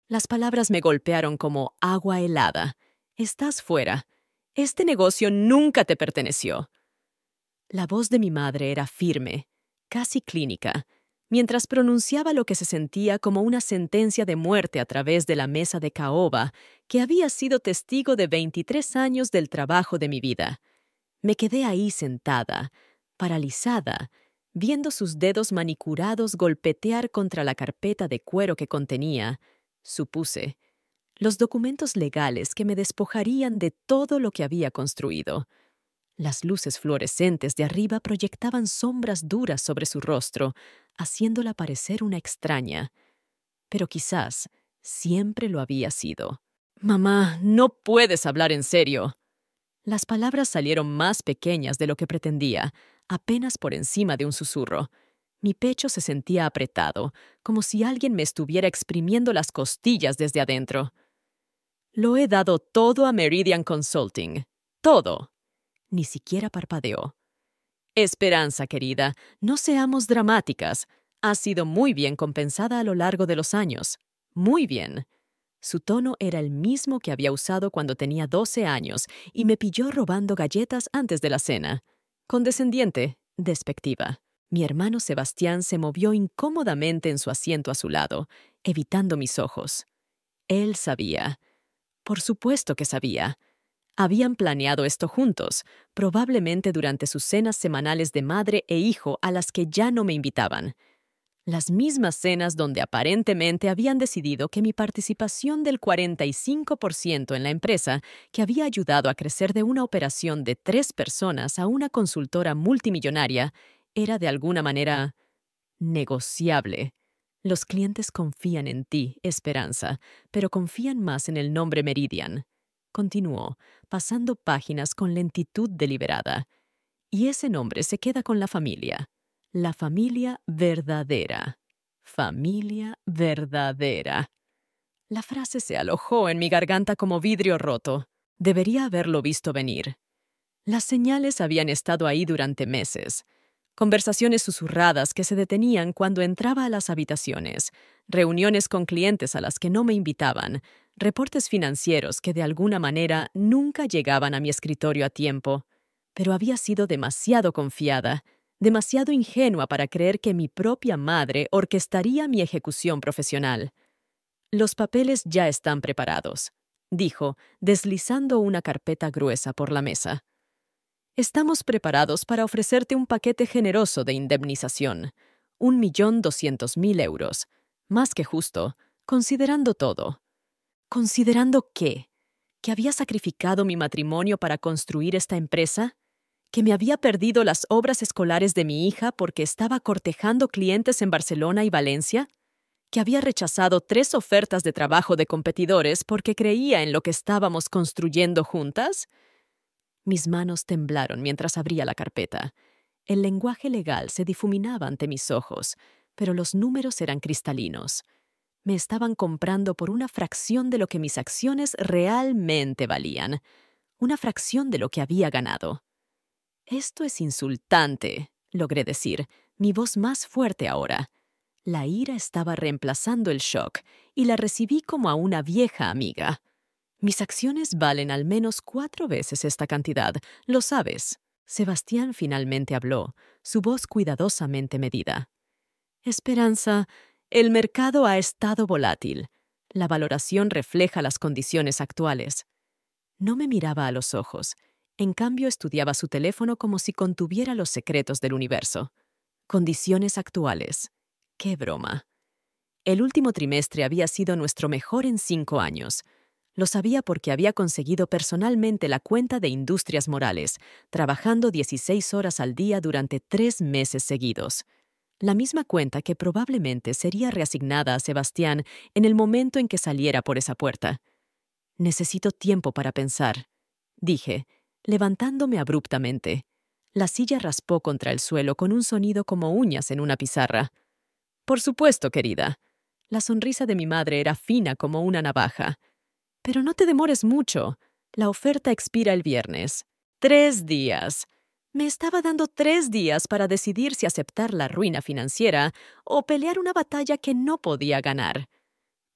Las palabras me golpearon como agua helada. Estás fuera. Este negocio nunca te perteneció. La voz de mi madre era firme, casi clínica, mientras pronunciaba lo que se sentía como una sentencia de muerte a través de la mesa de caoba, que había sido testigo de 23 años del trabajo de mi vida. Me quedé ahí sentada, paralizada, viendo sus dedos manicurados golpetear contra la carpeta de cuero que contenía, supuse, los documentos legales que me despojarían de todo lo que había construido. Las luces fluorescentes de arriba proyectaban sombras duras sobre su rostro, haciéndola parecer una extraña. Pero quizás siempre lo había sido. «Mamá, no puedes hablar en serio». Las palabras salieron más pequeñas de lo que pretendía, apenas por encima de un susurro. Mi pecho se sentía apretado, como si alguien me estuviera exprimiendo las costillas desde adentro. «Lo he dado todo a Meridian Consulting. Todo». Ni siquiera parpadeó. «Esperanza, querida, no seamos dramáticas. Has sido muy bien compensada a lo largo de los años. Muy bien». Su tono era el mismo que había usado cuando tenía 12 años y me pilló robando galletas antes de la cena. Condescendiente, despectiva. Mi hermano Sebastián se movió incómodamente en su asiento a su lado, evitando mis ojos. Él sabía. Por supuesto que sabía. Habían planeado esto juntos, probablemente durante sus cenas semanales de madre e hijo a las que ya no me invitaban. Las mismas cenas donde aparentemente habían decidido que mi participación del 45% en la empresa, que había ayudado a crecer de una operación de 3 personas a una consultora multimillonaria, era de alguna manera negociable. Los clientes confían en ti, Esperanza, pero confían más en el nombre Meridian. Continuó, pasando páginas con lentitud deliberada. Y ese nombre se queda con la familia. La familia verdadera. Familia verdadera. La frase se alojó en mi garganta como vidrio roto. Debería haberlo visto venir. Las señales habían estado ahí durante meses. Conversaciones susurradas que se detenían cuando entraba a las habitaciones, reuniones con clientes a las que no me invitaban, reportes financieros que de alguna manera nunca llegaban a mi escritorio a tiempo. Pero había sido demasiado confiada, demasiado ingenua para creer que mi propia madre orquestaría mi ejecución profesional. «Los papeles ya están preparados», dijo, deslizando una carpeta gruesa por la mesa. «Estamos preparados para ofrecerte un paquete generoso de indemnización, 1.200.000 euros, más que justo, considerando todo». ¿Considerando qué? ¿Que había sacrificado mi matrimonio para construir esta empresa? ¿Que me había perdido las obras escolares de mi hija porque estaba cortejando clientes en Barcelona y Valencia? ¿Que había rechazado 3 ofertas de trabajo de competidores porque creía en lo que estábamos construyendo juntas? Mis manos temblaron mientras abría la carpeta. El lenguaje legal se difuminaba ante mis ojos, pero los números eran cristalinos. Me estaban comprando por una fracción de lo que mis acciones realmente valían, una fracción de lo que había ganado. «Esto es insultante», logré decir, mi voz más fuerte ahora. La ira estaba reemplazando el shock y la recibí como a una vieja amiga. «Mis acciones valen al menos 4 veces esta cantidad, lo sabes». Sebastián finalmente habló, su voz cuidadosamente medida. «Esperanza, el mercado ha estado volátil. La valoración refleja las condiciones actuales». No me miraba a los ojos. En cambio, estudiaba su teléfono como si contuviera los secretos del universo. Condiciones actuales. ¡Qué broma! El último trimestre había sido nuestro mejor en 5 años. Lo sabía porque había conseguido personalmente la cuenta de Industrias Morales, trabajando 16 horas al día durante 3 meses seguidos. La misma cuenta que probablemente sería reasignada a Sebastián en el momento en que saliera por esa puerta. «Necesito tiempo para pensar», dije, levantándome abruptamente. La silla raspó contra el suelo con un sonido como uñas en una pizarra. «Por supuesto, querida». La sonrisa de mi madre era fina como una navaja. «Pero no te demores mucho. La oferta expira el viernes. 3 días. Me estaba dando 3 días para decidir si aceptar la ruina financiera o pelear una batalla que no podía ganar.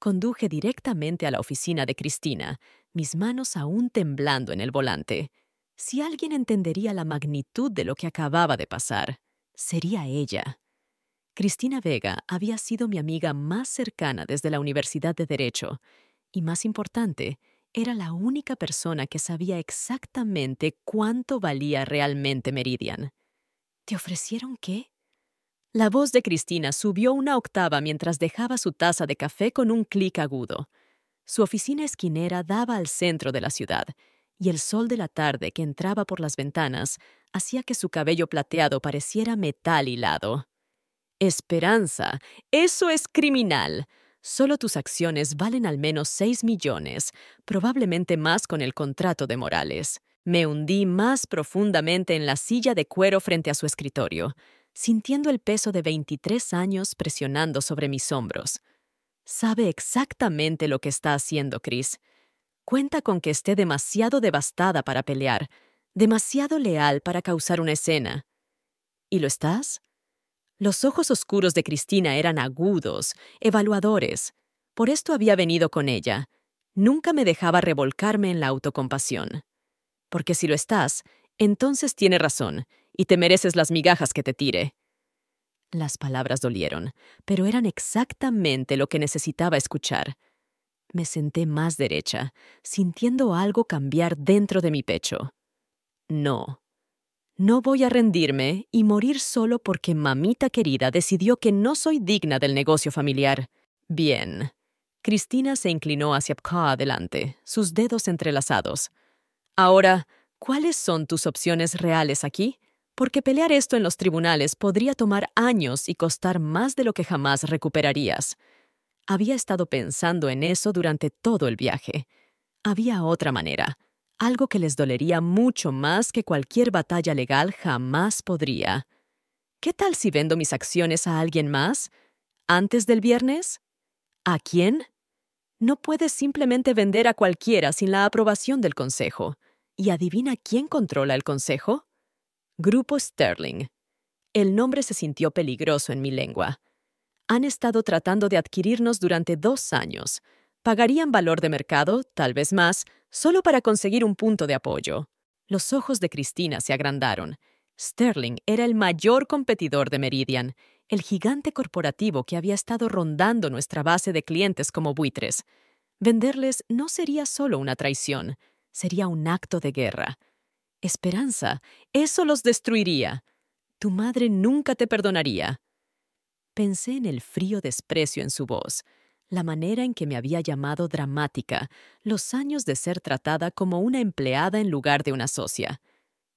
Conduje directamente a la oficina de Cristina, mis manos aún temblando en el volante. Si alguien entendería la magnitud de lo que acababa de pasar, sería ella. Cristina Vega había sido mi amiga más cercana desde la Universidad de Derecho, y más importante, era la única persona que sabía exactamente cuánto valía realmente Meridian. ¿Te ofrecieron qué? La voz de Cristina subió una octava mientras dejaba su taza de café con un clic agudo. Su oficina esquinera daba al centro de la ciudad, y el sol de la tarde que entraba por las ventanas hacía que su cabello plateado pareciera metal hilado. Esperanza, eso es criminal. Solo tus acciones valen al menos 6 millones, probablemente más con el contrato de Morales. Me hundí más profundamente en la silla de cuero frente a su escritorio, sintiendo el peso de 23 años presionando sobre mis hombros. Sabe exactamente lo que está haciendo, Chris. Cuenta con que esté demasiado devastada para pelear, demasiado leal para causar una escena. ¿Y lo estás? Los ojos oscuros de Cristina eran agudos, evaluadores. Por esto había venido con ella. Nunca me dejaba revolcarme en la autocompasión. Porque si lo estás, entonces tiene razón, y te mereces las migajas que te tire. Las palabras dolieron, pero eran exactamente lo que necesitaba escuchar. Me senté más derecha, sintiendo algo cambiar dentro de mi pecho. No. No voy a rendirme y morir solo porque mamita querida decidió que no soy digna del negocio familiar. Bien. Cristina se inclinó hacia Pka adelante, sus dedos entrelazados. Ahora, ¿cuáles son tus opciones reales aquí? Porque pelear esto en los tribunales podría tomar años y costar más de lo que jamás recuperarías. Había estado pensando en eso durante todo el viaje. Había otra manera. Algo que les dolería mucho más que cualquier batalla legal jamás podría. ¿Qué tal si vendo mis acciones a alguien más? ¿Antes del viernes? ¿A quién? No puedes simplemente vender a cualquiera sin la aprobación del consejo. ¿Y adivina quién controla el consejo? Grupo Sterling. El nombre se sintió peligroso en mi lengua. Han estado tratando de adquirirnos durante 2 años. Pagarían valor de mercado, tal vez más, solo para conseguir un punto de apoyo. Los ojos de Cristina se agrandaron. Sterling era el mayor competidor de Meridian, el gigante corporativo que había estado rondando nuestra base de clientes como buitres. Venderles no sería solo una traición, sería un acto de guerra. Esperanza, eso los destruiría. Tu madre nunca te perdonaría. Pensé en el frío desprecio en su voz, la manera en que me había llamado dramática, los años de ser tratada como una empleada en lugar de una socia.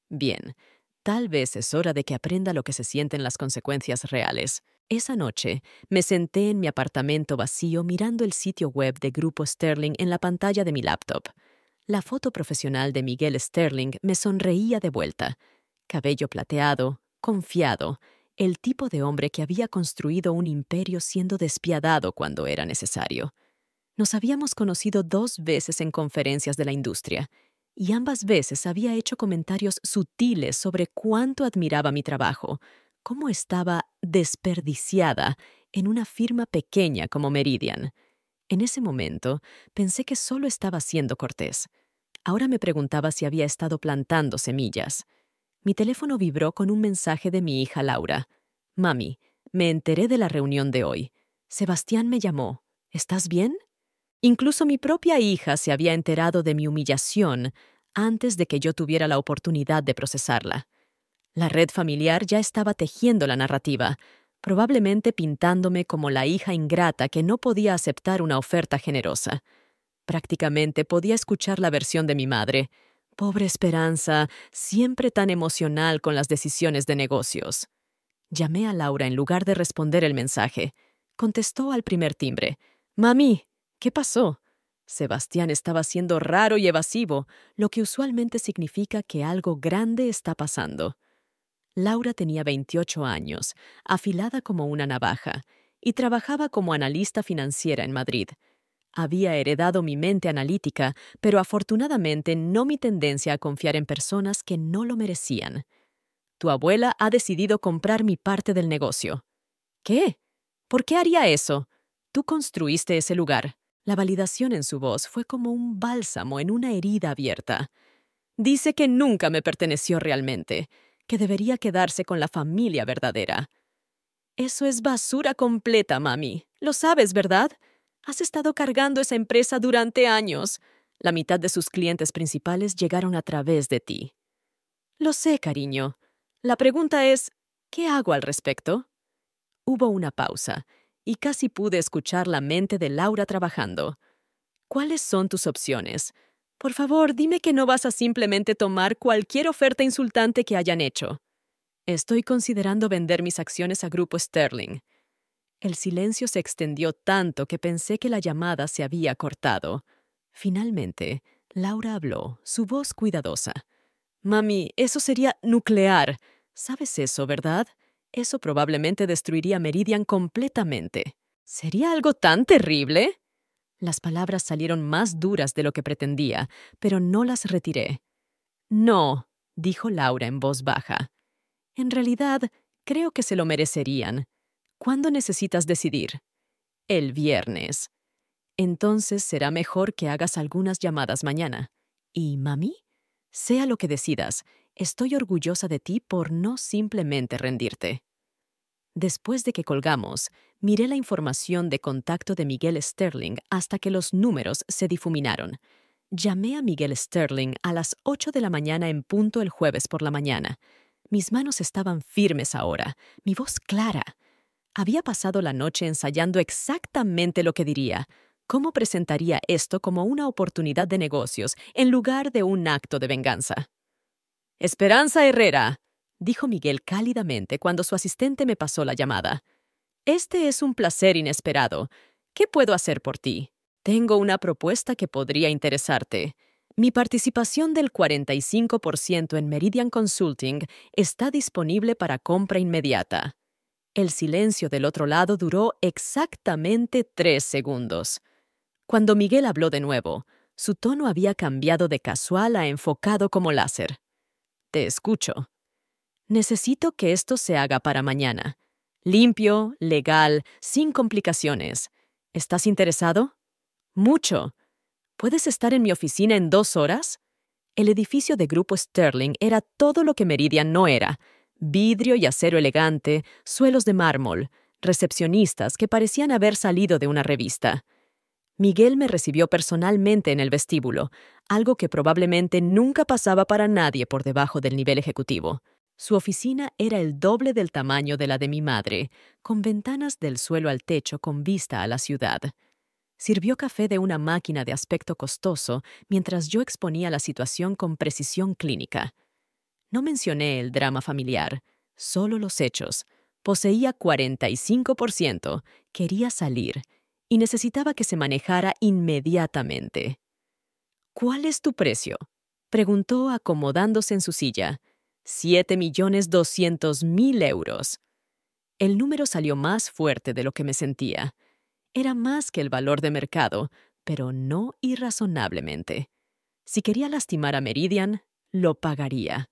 Bien, tal vez es hora de que aprenda lo que se sienten las consecuencias reales. Esa noche, me senté en mi apartamento vacío mirando el sitio web de Grupo Sterling en la pantalla de mi laptop. La foto profesional de Miguel Sterling me sonreía de vuelta. Cabello plateado, confiado, el tipo de hombre que había construido un imperio siendo despiadado cuando era necesario. Nos habíamos conocido 2 veces en conferencias de la industria, y ambas veces había hecho comentarios sutiles sobre cuánto admiraba mi trabajo, cómo estaba desperdiciada en una firma pequeña como Meridian. En ese momento, pensé que solo estaba siendo cortés. Ahora me preguntaba si había estado plantando semillas. Mi teléfono vibró con un mensaje de mi hija Laura. «Mami, me enteré de la reunión de hoy. Sebastián me llamó. ¿Estás bien?» Incluso mi propia hija se había enterado de mi humillación antes de que yo tuviera la oportunidad de procesarla. La red familiar ya estaba tejiendo la narrativa, probablemente pintándome como la hija ingrata que no podía aceptar una oferta generosa. Prácticamente podía escuchar la versión de mi madre. Pobre Esperanza, siempre tan emocional con las decisiones de negocios. Llamé a Laura en lugar de responder el mensaje. Contestó al primer timbre. «Mami, ¿qué pasó?» Sebastián estaba siendo raro y evasivo, lo que usualmente significa que algo grande está pasando. Laura tenía 28 años, afilada como una navaja, y trabajaba como analista financiera en Madrid. Había heredado mi mente analítica, pero afortunadamente no mi tendencia a confiar en personas que no lo merecían. «Tu abuela ha decidido comprar mi parte del negocio». «¿Qué? ¿Por qué haría eso?» Tú construiste ese lugar. La validación en su voz fue como un bálsamo en una herida abierta. Dice que nunca me perteneció realmente, que debería quedarse con la familia verdadera. Eso es basura completa, mami. Lo sabes, ¿verdad? Has estado cargando esa empresa durante años. La mitad de sus clientes principales llegaron a través de ti. Lo sé, cariño. La pregunta es, ¿qué hago al respecto? Hubo una pausa, y casi pude escuchar la mente de Laura trabajando. ¿Cuáles son tus opciones? Por favor, dime que no vas a simplemente tomar cualquier oferta insultante que hayan hecho. Estoy considerando vender mis acciones a Grupo Sterling. El silencio se extendió tanto que pensé que la llamada se había cortado. Finalmente, Laura habló, su voz cuidadosa. Mami, eso sería nuclear. ¿Sabes eso, verdad? Eso probablemente destruiría Meridian completamente. ¿Sería algo tan terrible? Las palabras salieron más duras de lo que pretendía, pero no las retiré. No, dijo Laura en voz baja. En realidad, creo que se lo merecerían. ¿Cuándo necesitas decidir? El viernes. Entonces será mejor que hagas algunas llamadas mañana. ¿Y mami? Sea lo que decidas, estoy orgullosa de ti por no simplemente rendirte. Después de que colgamos, miré la información de contacto de Miguel Sterling hasta que los números se difuminaron. Llamé a Miguel Sterling a las 8 de la mañana en punto el jueves por la mañana. Mis manos estaban firmes ahora, mi voz clara. Había pasado la noche ensayando exactamente lo que diría. ¿Cómo presentaría esto como una oportunidad de negocios en lugar de un acto de venganza? «Esperanza Herrera», dijo Miguel cálidamente cuando su asistente me pasó la llamada. «Este es un placer inesperado. ¿Qué puedo hacer por ti? Tengo una propuesta que podría interesarte. Mi participación del 45% en Meridian Consulting está disponible para compra inmediata». El silencio del otro lado duró exactamente 3 segundos. Cuando Miguel habló de nuevo, su tono había cambiado de casual a enfocado como láser. «Te escucho. Necesito que esto se haga para mañana. Limpio, legal, sin complicaciones. ¿Estás interesado?» «Mucho. ¿Puedes estar en mi oficina en 2 horas?» El edificio de Grupo Sterling era todo lo que Meridian no era. Vidrio y acero elegante, suelos de mármol, recepcionistas que parecían haber salido de una revista. Miguel me recibió personalmente en el vestíbulo, algo que probablemente nunca pasaba para nadie por debajo del nivel ejecutivo. Su oficina era el doble del tamaño de la de mi madre, con ventanas del suelo al techo con vista a la ciudad. Sirvió café de una máquina de aspecto costoso mientras yo exponía la situación con precisión clínica. No mencioné el drama familiar, solo los hechos. Poseía 45%, quería salir y necesitaba que se manejara inmediatamente. «¿Cuál es tu precio?», preguntó acomodándose en su silla. 7.200.000 euros. El número salió más fuerte de lo que me sentía. Era más que el valor de mercado, pero no irrazonablemente. Si quería lastimar a Meridian, lo pagaría.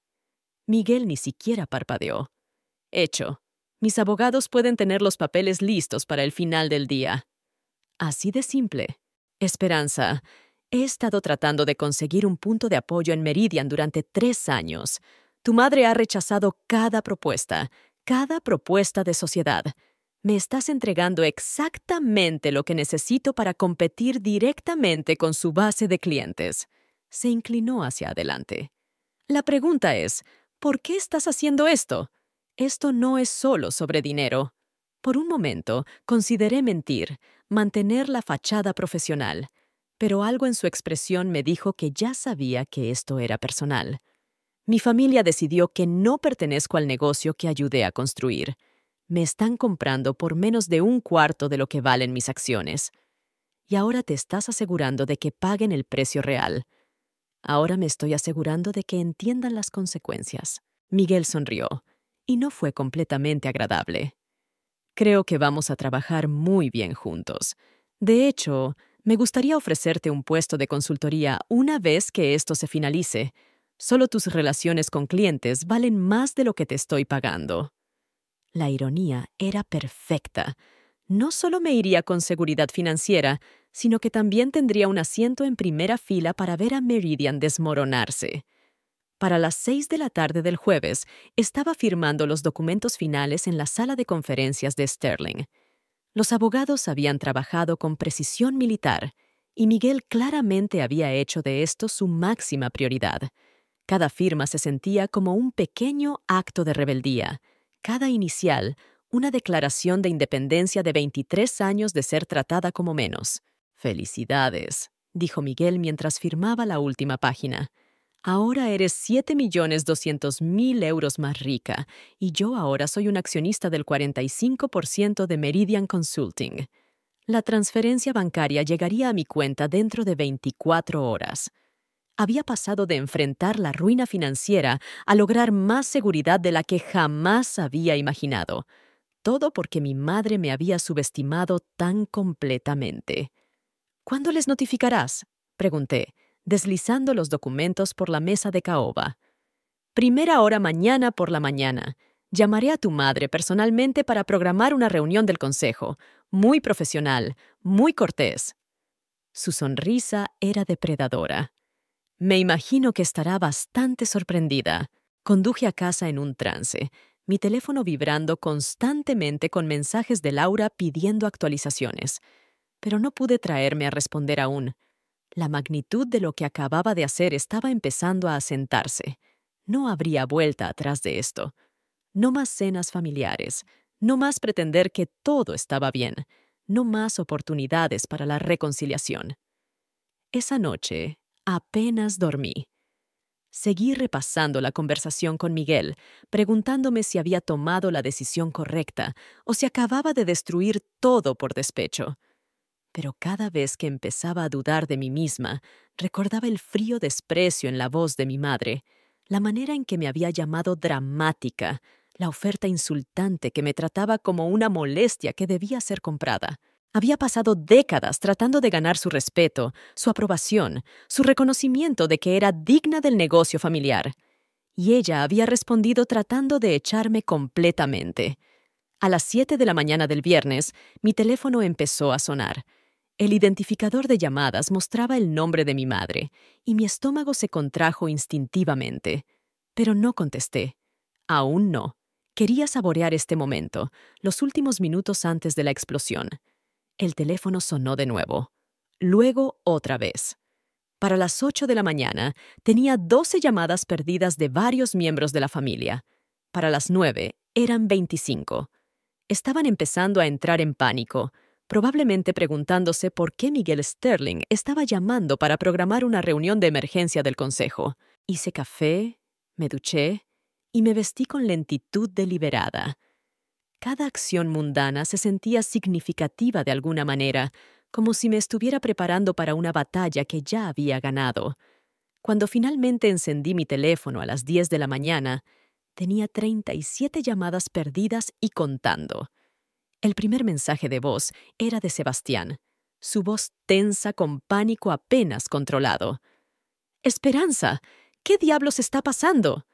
Miguel ni siquiera parpadeó. «Hecho. Mis abogados pueden tener los papeles listos para el final del día». Así de simple. «Esperanza, he estado tratando de conseguir un punto de apoyo en Meridian durante 3 años. Tu madre ha rechazado cada propuesta de sociedad. Me estás entregando exactamente lo que necesito para competir directamente con su base de clientes». Se inclinó hacia adelante. «La pregunta es, ¿por qué estás haciendo esto? Esto no es solo sobre dinero». Por un momento, consideré mentir, mantener la fachada profesional, pero algo en su expresión me dijo que ya sabía que esto era personal. Mi familia decidió que no pertenezco al negocio que ayudé a construir. Me están comprando por menos de 1/4 de lo que valen mis acciones. Y ahora te estás asegurando de que paguen el precio real. Ahora me estoy asegurando de que entiendan las consecuencias. Miguel sonrió, y no fue completamente agradable. «Creo que vamos a trabajar muy bien juntos. De hecho, me gustaría ofrecerte un puesto de consultoría una vez que esto se finalice. Solo tus relaciones con clientes valen más de lo que te estoy pagando». La ironía era perfecta. No solo me iría con seguridad financiera, sino que también tendría un asiento en primera fila para ver a Meridian desmoronarse. Para las 6 de la tarde del jueves, estaba firmando los documentos finales en la sala de conferencias de Sterling. Los abogados habían trabajado con precisión militar, y Miguel claramente había hecho de esto su máxima prioridad. Cada firma se sentía como un pequeño acto de rebeldía. Cada inicial, una declaración de independencia de 23 años de ser tratada como menos. «Felicidades», dijo Miguel mientras firmaba la última página. «Ahora eres 7.200.000 euros más rica, y yo ahora soy un accionista del 45% de Meridian Consulting. La transferencia bancaria llegaría a mi cuenta dentro de 24 horas». Había pasado de enfrentar la ruina financiera a lograr más seguridad de la que jamás había imaginado. Todo porque mi madre me había subestimado tan completamente. «¿Cuándo les notificarás?», pregunté, deslizando los documentos por la mesa de caoba. «Primera hora mañana por la mañana. Llamaré a tu madre personalmente para programar una reunión del consejo. Muy profesional, muy cortés». Su sonrisa era depredadora. «Me imagino que estará bastante sorprendida». Conduje a casa en un trance, mi teléfono vibrando constantemente con mensajes de Laura pidiendo actualizaciones. Pero no pude traerme a responder aún. La magnitud de lo que acababa de hacer estaba empezando a asentarse. No habría vuelta atrás de esto. No más cenas familiares, no más pretender que todo estaba bien, no más oportunidades para la reconciliación. Esa noche apenas dormí. Seguí repasando la conversación con Miguel, preguntándome si había tomado la decisión correcta o si acababa de destruir todo por despecho. Pero cada vez que empezaba a dudar de mí misma, recordaba el frío desprecio en la voz de mi madre, la manera en que me había llamado dramática, la oferta insultante que me trataba como una molestia que debía ser comprada. Había pasado décadas tratando de ganar su respeto, su aprobación, su reconocimiento de que era digna del negocio familiar. Y ella había respondido tratando de echarme completamente. A las 7 de la mañana del viernes, mi teléfono empezó a sonar. El identificador de llamadas mostraba el nombre de mi madre, y mi estómago se contrajo instintivamente. Pero no contesté. Aún no. Quería saborear este momento, los últimos minutos antes de la explosión. El teléfono sonó de nuevo. Luego otra vez. Para las 8 de la mañana, tenía 12 llamadas perdidas de varios miembros de la familia. Para las 9, eran 25. Estaban empezando a entrar en pánico, probablemente preguntándose por qué Miguel Sterling estaba llamando para programar una reunión de emergencia del consejo. Hice café, me duché y me vestí con lentitud deliberada. Cada acción mundana se sentía significativa de alguna manera, como si me estuviera preparando para una batalla que ya había ganado. Cuando finalmente encendí mi teléfono a las 10 de la mañana, tenía 37 llamadas perdidas y contando. El primer mensaje de voz era de Sebastián, su voz tensa con pánico apenas controlado. «Esperanza, ¿qué diablos está pasando?»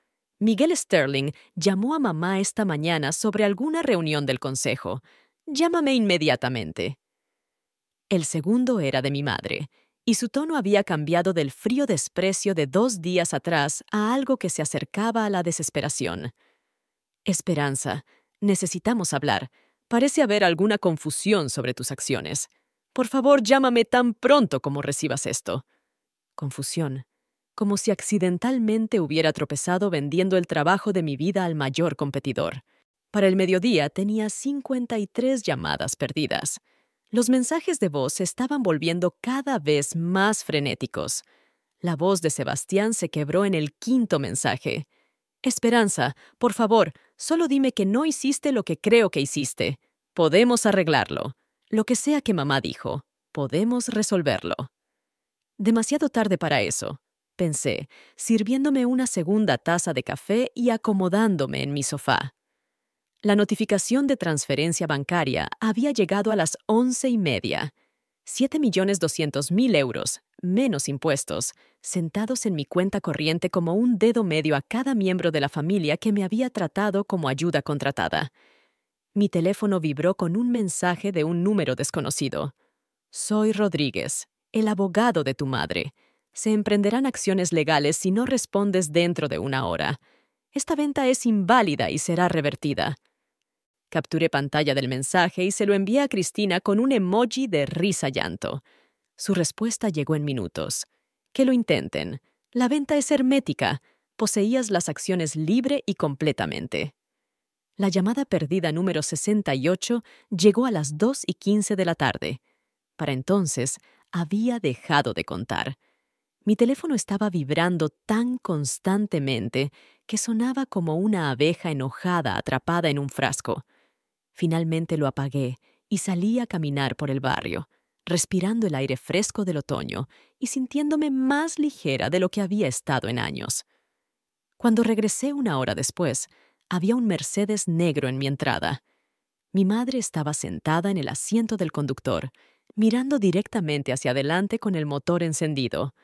Miguel Sterling llamó a mamá esta mañana sobre alguna reunión del consejo. «Llámame inmediatamente». El segundo era de mi madre, y su tono había cambiado del frío desprecio de 2 días atrás a algo que se acercaba a la desesperación. «Esperanza, necesitamos hablar. Parece haber alguna confusión sobre tus acciones. Por favor, llámame tan pronto como recibas esto». Confusión. Como si accidentalmente hubiera tropezado vendiendo el trabajo de mi vida al mayor competidor. Para el mediodía tenía 53 llamadas perdidas. Los mensajes de voz se estaban volviendo cada vez más frenéticos. La voz de Sebastián se quebró en el quinto mensaje. «Esperanza, por favor, solo dime que no hiciste lo que creo que hiciste. Podemos arreglarlo. Lo que sea que mamá dijo, podemos resolverlo». Demasiado tarde para eso, pensé, sirviéndome una segunda taza de café y acomodándome en mi sofá. La notificación de transferencia bancaria había llegado a las 11:30. 7.200.000 euros, menos impuestos, sentados en mi cuenta corriente como un dedo medio a cada miembro de la familia que me había tratado como ayuda contratada. Mi teléfono vibró con un mensaje de un número desconocido. Soy Rodríguez, el abogado de tu madre. Se emprenderán acciones legales si no respondes dentro de una hora. Esta venta es inválida y será revertida. Capturé pantalla del mensaje y se lo envié a Cristina con un emoji de risa-llanto. Su respuesta llegó en minutos. Que lo intenten. La venta es hermética. Poseías las acciones libre y completamente. La llamada perdida número 68 llegó a las 2:15 de la tarde. Para entonces, había dejado de contar. Mi teléfono estaba vibrando tan constantemente que sonaba como una abeja enojada atrapada en un frasco. Finalmente lo apagué y salí a caminar por el barrio, respirando el aire fresco del otoño y sintiéndome más ligera de lo que había estado en años. Cuando regresé una hora después, había un Mercedes negro en mi entrada. Mi madre estaba sentada en el asiento del conductor, mirando directamente hacia adelante con el motor encendido.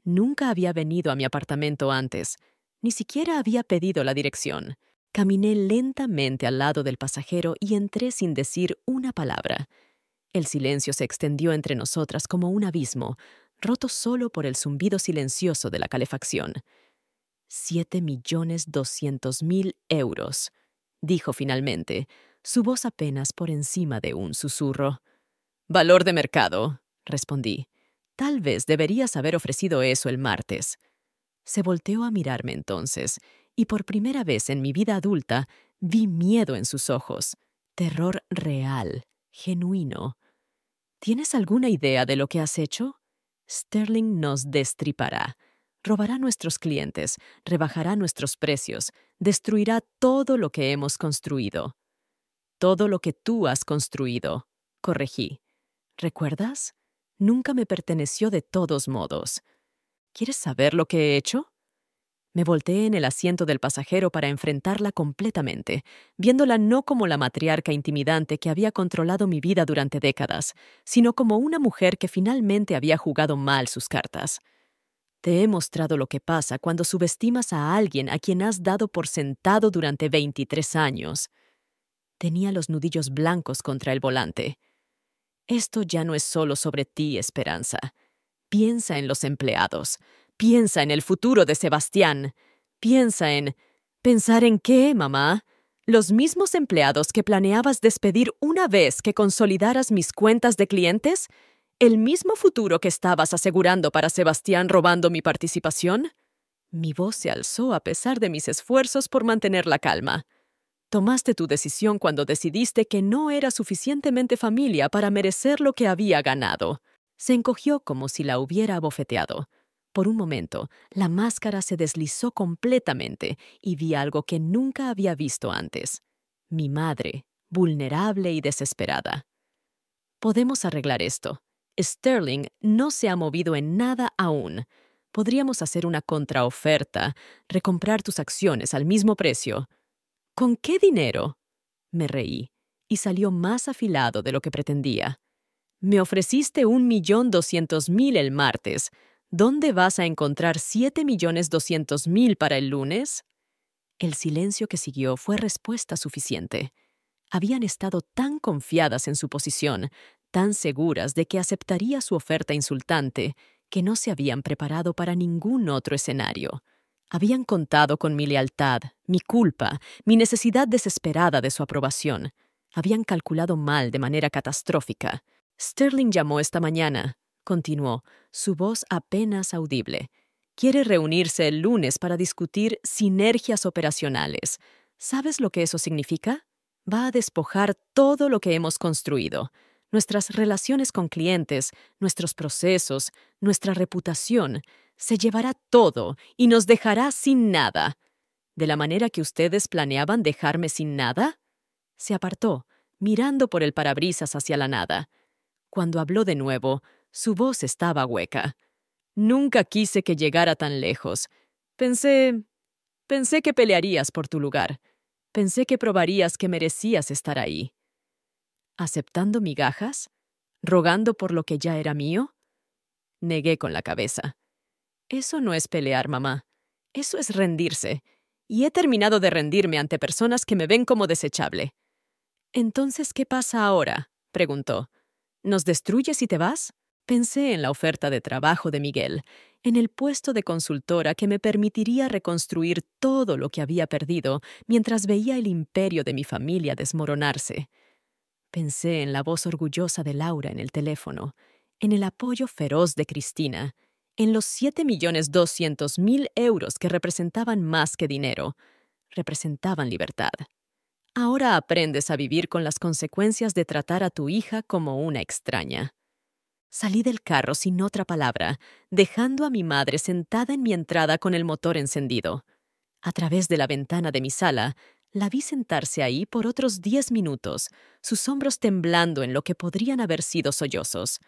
Nunca había venido a mi apartamento antes, ni siquiera había pedido la dirección. Caminé lentamente al lado del pasajero y entré sin decir una palabra. El silencio se extendió entre nosotras como un abismo, roto solo por el zumbido silencioso de la calefacción. 7.200.000 euros, dijo finalmente, su voz apenas por encima de un susurro. Valor de mercado, respondí. Tal vez deberías haber ofrecido eso el martes. Se volteó a mirarme entonces, y por primera vez en mi vida adulta vi miedo en sus ojos, terror real, genuino. ¿Tienes alguna idea de lo que has hecho? Sterling nos destripará. Robará a nuestros clientes, rebajará nuestros precios, destruirá todo lo que hemos construido. Todo lo que tú has construido, corregí. ¿Recuerdas? Nunca me perteneció de todos modos. ¿Quieres saber lo que he hecho? Me volteé en el asiento del pasajero para enfrentarla completamente, viéndola no como la matriarca intimidante que había controlado mi vida durante décadas, sino como una mujer que finalmente había jugado mal sus cartas. Te he mostrado lo que pasa cuando subestimas a alguien a quien has dado por sentado durante 23 años. Tenía los nudillos blancos contra el volante. Esto ya no es solo sobre ti, Esperanza. Piensa en los empleados. Piensa en el futuro de Sebastián. Piensa en... ¿Pensar en qué, mamá? ¿Los mismos empleados que planeabas despedir una vez que consolidaras mis cuentas de clientes? ¿El mismo futuro que estabas asegurando para Sebastián robando mi participación? Mi voz se alzó a pesar de mis esfuerzos por mantener la calma. Tomaste tu decisión cuando decidiste que no era suficientemente familia para merecer lo que había ganado. Se encogió como si la hubiera abofeteado. Por un momento, la máscara se deslizó completamente y vi algo que nunca había visto antes. Mi madre, vulnerable y desesperada. Podemos arreglar esto. Sterling no se ha movido en nada aún. Podríamos hacer una contraoferta, recomprar tus acciones al mismo precio. ¿Con qué dinero? Me reí, y salió más afilado de lo que pretendía. Me ofreciste 1.200.000 el martes. ¿Dónde vas a encontrar 7.200.000 para el lunes? El silencio que siguió fue respuesta suficiente. Habían estado tan confiadas en su posición, tan seguras de que aceptaría su oferta insultante, que no se habían preparado para ningún otro escenario. Habían contado con mi lealtad, mi culpa, mi necesidad desesperada de su aprobación. Habían calculado mal de manera catastrófica. Sterling llamó esta mañana, continuó, su voz apenas audible. Quiere reunirse el lunes para discutir sinergias operacionales. ¿Sabes lo que eso significa? Va a despojar todo lo que hemos construido. Nuestras relaciones con clientes, nuestros procesos, nuestra reputación. Se llevará todo y nos dejará sin nada. ¿De la manera que ustedes planeaban dejarme sin nada? Se apartó, mirando por el parabrisas hacia la nada. Cuando habló de nuevo, su voz estaba hueca. Nunca quise que llegara tan lejos. Pensé que pelearías por tu lugar. Pensé que probarías que merecías estar ahí. ¿Aceptando migajas? ¿Rogando por lo que ya era mío? Negué con la cabeza. Eso no es pelear, mamá. Eso es rendirse. Y he terminado de rendirme ante personas que me ven como desechable. «Entonces, ¿qué pasa ahora?», preguntó. «¿Nos destruyes y te vas?». Pensé en la oferta de trabajo de Miguel, en el puesto de consultora que me permitiría reconstruir todo lo que había perdido mientras veía el imperio de mi familia desmoronarse. Pensé en la voz orgullosa de Laura en el teléfono, en el apoyo feroz de Cristina, en los 7.200.000 euros que representaban más que dinero, representaban libertad. Ahora aprendes a vivir con las consecuencias de tratar a tu hija como una extraña. Salí del carro sin otra palabra, dejando a mi madre sentada en mi entrada con el motor encendido. A través de la ventana de mi sala, la vi sentarse ahí por otros 10 minutos, sus hombros temblando en lo que podrían haber sido sollozos.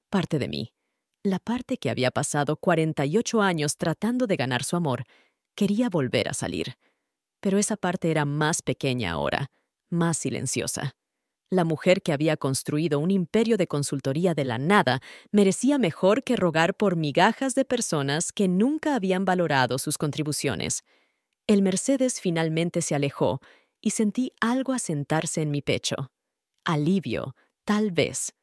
Parte de mí, la parte que había pasado 48 años tratando de ganar su amor, quería volver a salir. Pero esa parte era más pequeña ahora, más silenciosa. La mujer que había construido un imperio de consultoría de la nada merecía mejor que rogar por migajas de personas que nunca habían valorado sus contribuciones. El Mercedes finalmente se alejó y sentí algo asentarse en mi pecho. Alivio, tal vez.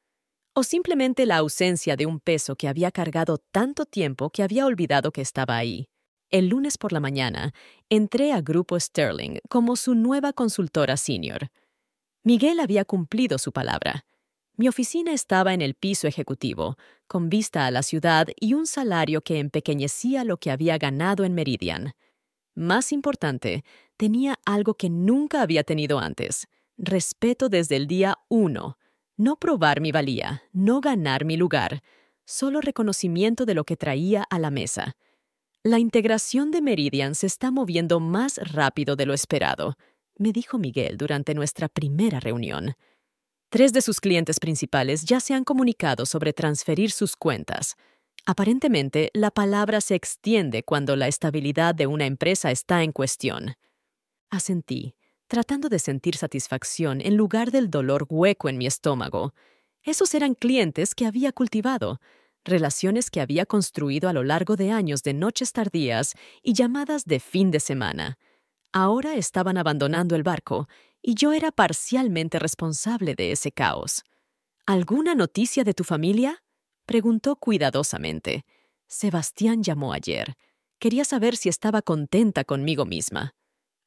O simplemente la ausencia de un peso que había cargado tanto tiempo que había olvidado que estaba ahí. El lunes por la mañana, entré a Grupo Sterling como su nueva consultora senior. Miguel había cumplido su palabra. Mi oficina estaba en el piso ejecutivo, con vista a la ciudad y un salario que empequeñecía lo que había ganado en Meridian. Más importante, tenía algo que nunca había tenido antes: respeto desde el día 1. No probar mi valía, no ganar mi lugar, solo reconocimiento de lo que traía a la mesa. La integración de Meridian se está moviendo más rápido de lo esperado, me dijo Miguel durante nuestra primera reunión. 3 de sus clientes principales ya se han comunicado sobre transferir sus cuentas. Aparentemente, la palabra se extiende cuando la estabilidad de una empresa está en cuestión. Asentí, tratando de sentir satisfacción en lugar del dolor hueco en mi estómago. Esos eran clientes que había cultivado, relaciones que había construido a lo largo de años de noches tardías y llamadas de fin de semana. Ahora estaban abandonando el barco, y yo era parcialmente responsable de ese caos. ¿Alguna noticia de tu familia?, preguntó cuidadosamente. Sebastián llamó ayer. Quería saber si estaba contenta conmigo misma.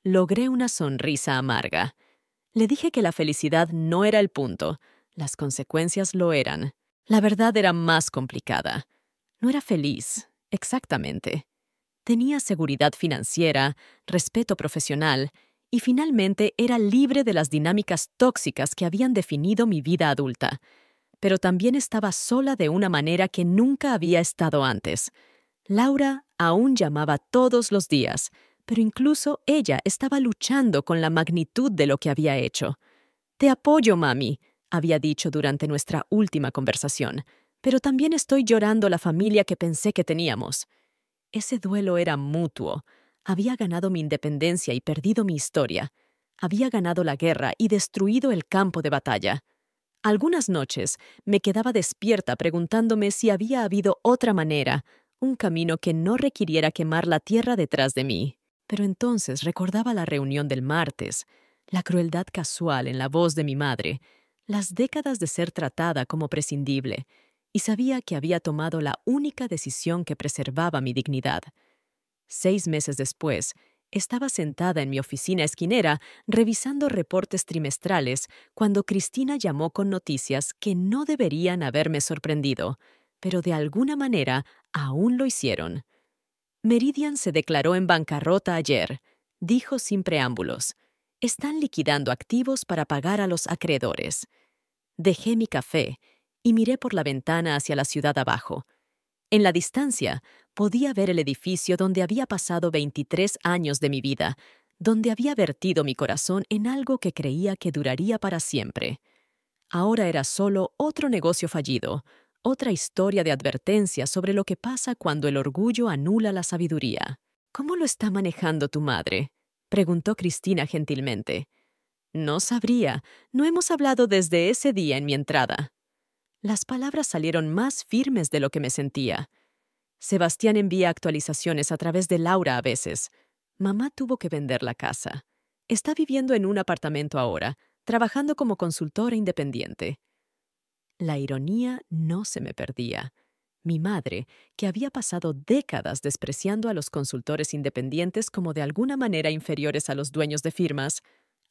Logré una sonrisa amarga. Le dije que la felicidad no era el punto. Las consecuencias lo eran. La verdad era más complicada. No era feliz, exactamente. Tenía seguridad financiera, respeto profesional y finalmente era libre de las dinámicas tóxicas que habían definido mi vida adulta. Pero también estaba sola de una manera que nunca había estado antes. Laura aún llamaba todos los días, pero incluso ella estaba luchando con la magnitud de lo que había hecho. «Te apoyo, mami», había dicho durante nuestra última conversación, «pero también estoy llorando la familia que pensé que teníamos». Ese duelo era mutuo. Había ganado mi independencia y perdido mi historia. Había ganado la guerra y destruido el campo de batalla. Algunas noches me quedaba despierta preguntándome si había habido otra manera, un camino que no requiriera quemar la tierra detrás de mí. Pero entonces recordaba la reunión del martes, la crueldad casual en la voz de mi madre, las décadas de ser tratada como prescindible, y sabía que había tomado la única decisión que preservaba mi dignidad. 6 meses después, estaba sentada en mi oficina esquinera revisando reportes trimestrales cuando Cristina llamó con noticias que no deberían haberme sorprendido, pero de alguna manera aún lo hicieron. Meridian se declaró en bancarrota ayer, dijo sin preámbulos. Están liquidando activos para pagar a los acreedores. Dejé mi café y miré por la ventana hacia la ciudad abajo. En la distancia, podía ver el edificio donde había pasado 23 años de mi vida, donde había vertido mi corazón en algo que creía que duraría para siempre. Ahora era solo otro negocio fallido, otra historia de advertencia sobre lo que pasa cuando el orgullo anula la sabiduría. «¿Cómo lo está manejando tu madre?», preguntó Cristina gentilmente. «No sabría. No hemos hablado desde ese día en mi entrada». Las palabras salieron más firmes de lo que me sentía. Sebastián envía actualizaciones a través de Laura a veces. Mamá tuvo que vender la casa. Está viviendo en un apartamento ahora, trabajando como consultora independiente. La ironía no se me perdía. Mi madre, que había pasado décadas despreciando a los consultores independientes como de alguna manera inferiores a los dueños de firmas,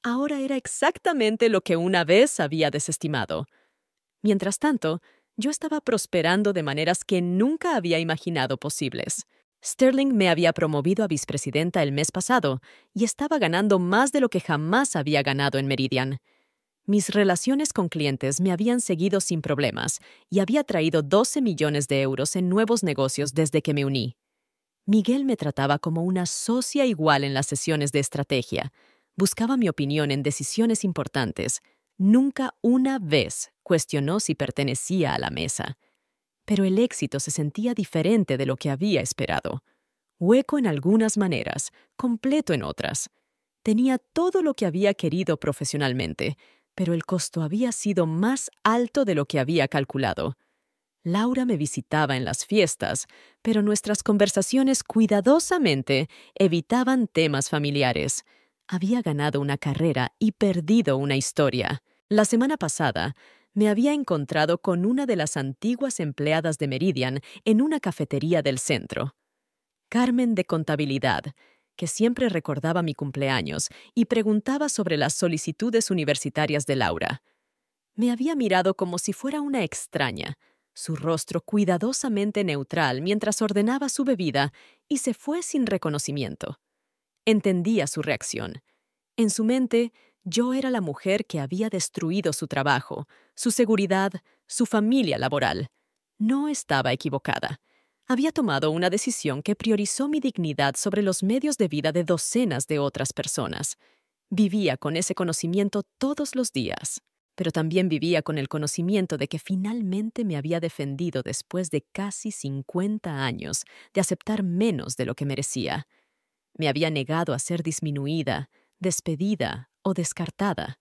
ahora era exactamente lo que una vez había desestimado. Mientras tanto, yo estaba prosperando de maneras que nunca había imaginado posibles. Sterling me había promovido a vicepresidenta el mes pasado y estaba ganando más de lo que jamás había ganado en Meridian. Mis relaciones con clientes me habían seguido sin problemas y había traído 12 millones de euros en nuevos negocios desde que me uní. Miguel me trataba como una socia igual en las sesiones de estrategia. Buscaba mi opinión en decisiones importantes. Nunca una vez cuestionó si pertenecía a la mesa. Pero el éxito se sentía diferente de lo que había esperado. Hueco en algunas maneras, completo en otras. Tenía todo lo que había querido profesionalmente, pero el costo había sido más alto de lo que había calculado. Laura me visitaba en las fiestas, pero nuestras conversaciones cuidadosamente evitaban temas familiares. Había ganado una carrera y perdido una historia. La semana pasada, me había encontrado con una de las antiguas empleadas de Meridian en una cafetería del centro. Carmen de Contabilidad, que siempre recordaba mi cumpleaños y preguntaba sobre las solicitudes universitarias de Laura. Me había mirado como si fuera una extraña, su rostro cuidadosamente neutral mientras ordenaba su bebida, y se fue sin reconocimiento. Entendía su reacción. En su mente, yo era la mujer que había destruido su trabajo, su seguridad, su familia laboral. No estaba equivocada. Había tomado una decisión que priorizó mi dignidad sobre los medios de vida de docenas de otras personas. Vivía con ese conocimiento todos los días, pero también vivía con el conocimiento de que finalmente me había defendido después de casi 50 años de aceptar menos de lo que merecía. Me había negado a ser disminuida, despedida o descartada.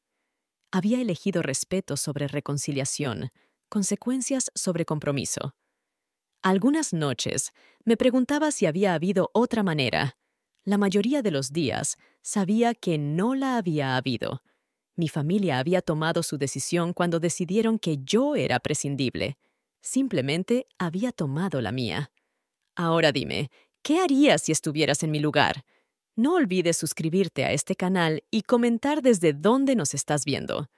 Había elegido respeto sobre reconciliación, consecuencias sobre compromiso. Algunas noches me preguntaba si había habido otra manera. La mayoría de los días sabía que no la había habido. Mi familia había tomado su decisión cuando decidieron que yo era prescindible. Simplemente había tomado la mía. Ahora dime, ¿qué harías si estuvieras en mi lugar? No olvides suscribirte a este canal y comentar desde dónde nos estás viendo.